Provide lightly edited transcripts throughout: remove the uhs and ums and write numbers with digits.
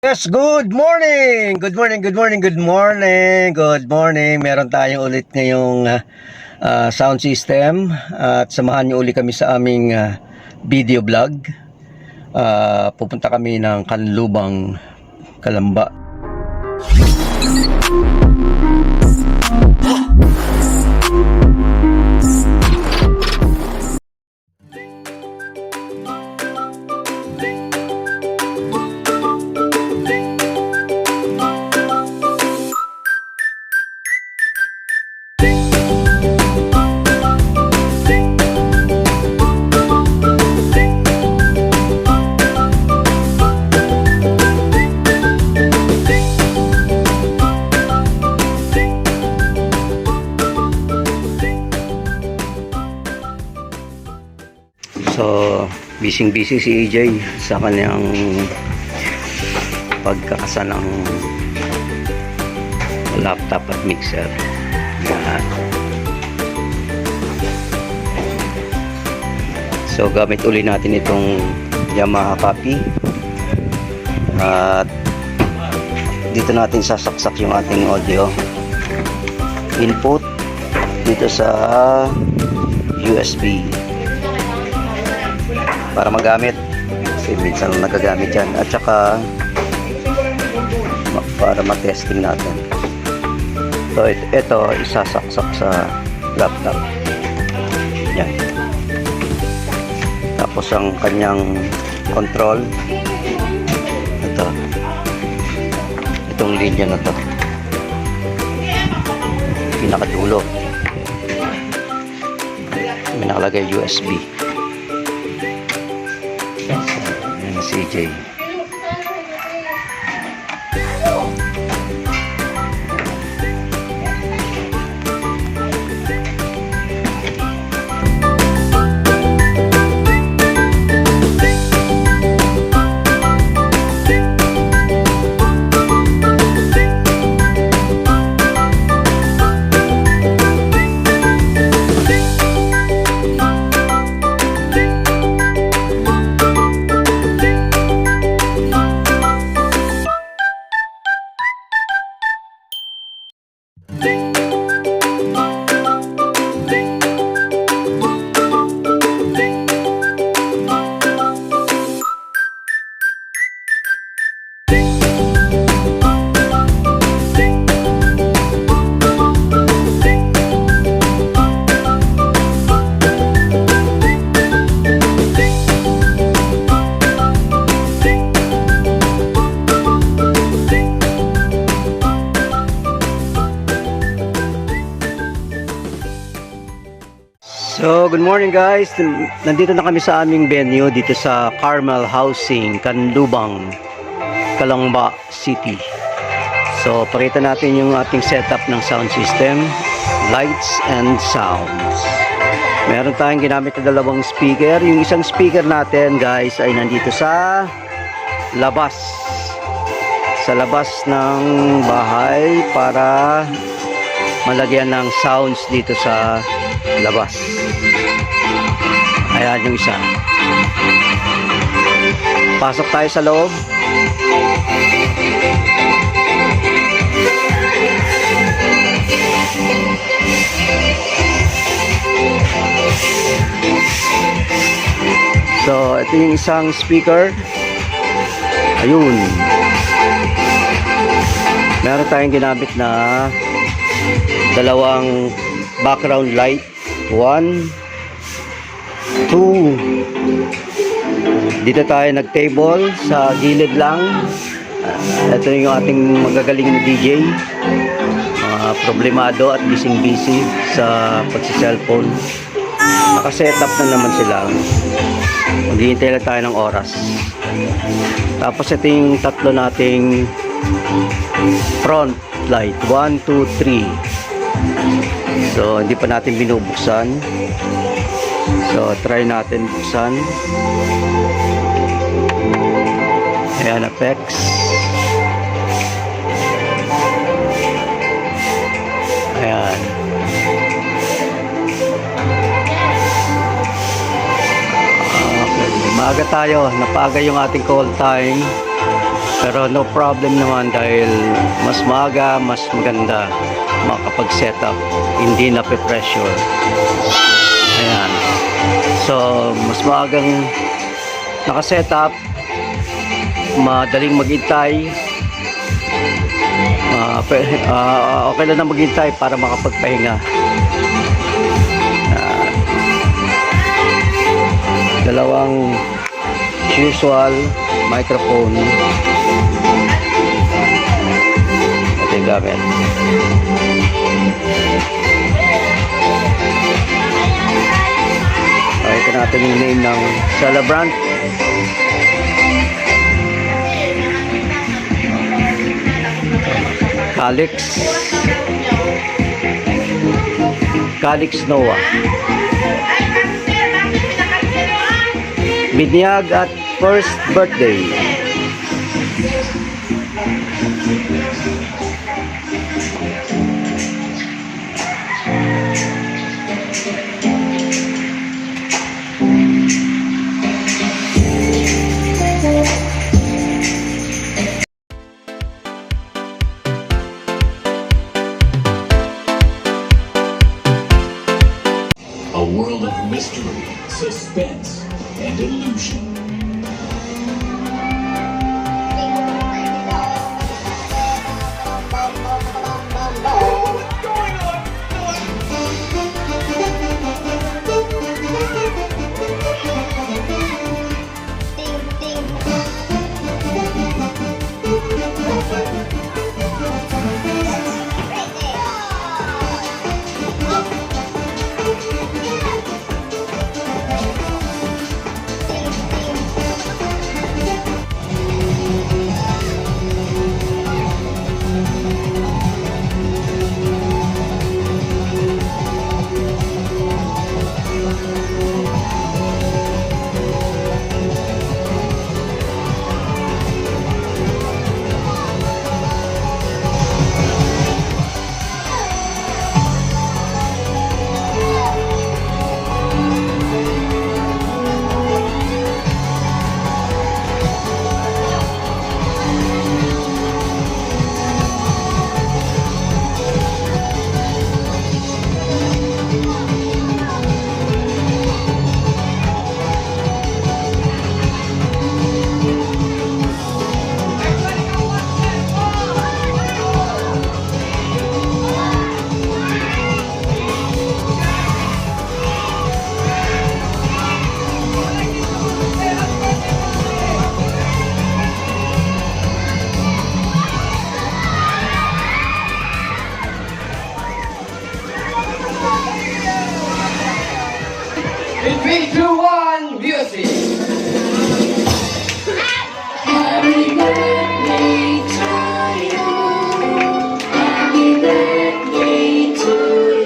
Yes, good morning! Good morning, good morning, good morning, good morning. Meron tayong ulit ngayong sound system at samahan niyo ulit kami sa aming video vlog. Pupunta kami ng Kanlubang, Kalamba. So, busy si AJ sa kanyang pagkakasa ng laptop at mixer. Yan. So, gamit uli natin itong Yamaha copy. At dito natin sasaksak yung ating audio input dito sa USB para magamit kasi minsan nagagamit yan, at saka para matesting natin. So ito isasaksak sa laptop yan. Tapos ang kanyang control itong linya na to, pinakadulo may nakalagay USB. Yan si CJ. So, good morning guys. Nandito na kami sa aming venue dito sa Carmel Housing, Kanlubang, Kalamba City. So, pakita natin yung ating setup ng sound system, lights and sounds. Meron tayong ginamit na dalawang speaker. Yung isang speaker natin guys ay nandito sa labas. Sa labas ng bahay para malagyan ng sounds dito sa labas. Ayan yung isa. Pasok tayo sa loob. So, ito yung isang speaker. Ayun. Meron tayong ginamit na dalawang background light. 1, 2. Dito tayo nag-table sa gilid lang. Ito yung ating magagaling na DJ. Problemado at busy sa pagsi-cellphone. Naka-setup na naman sila. Maghihintay lang tayo ng oras. Tapos ito yung tatlo nating front light. 1, 2, 3. So, hindi pa natin binubuksan. So, try natin buksan. Ayan, effects. Ayan. Okay, maaga tayo. Napaaga yung ating call time. Pero no problem naman dahil mas maaga, mas maganda makapag-set up, hindi na pressure. Ayan. So, mas maagang naka-set up, madaling maghintay. Okay lang na maghintay para makapagpahinga. Dalawang usual microphone ito yung gamit. Ito natin yung name ng celebrant. Calix Noah. Binyag at first birthday. A world of mystery, suspense, and illusion. In 3, 2, 1, music! Happy birthday to you. Happy birthday to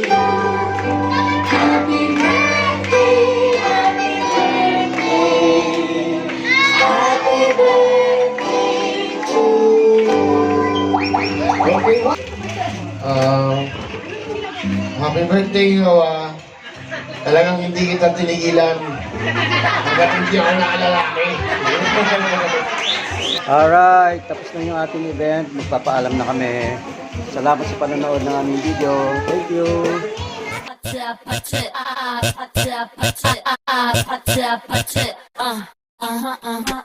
you. Happy birthday, happy birthday. Happy birthday to you. Happy birthday, Noah. Talagang hindi kita tinigilan. Hanggat hindi ako nakalalaki. Alright, tapos na yung ating event. Magpapaalam na kami. Salamat sa panonood ng aming video. Thank you. Put it,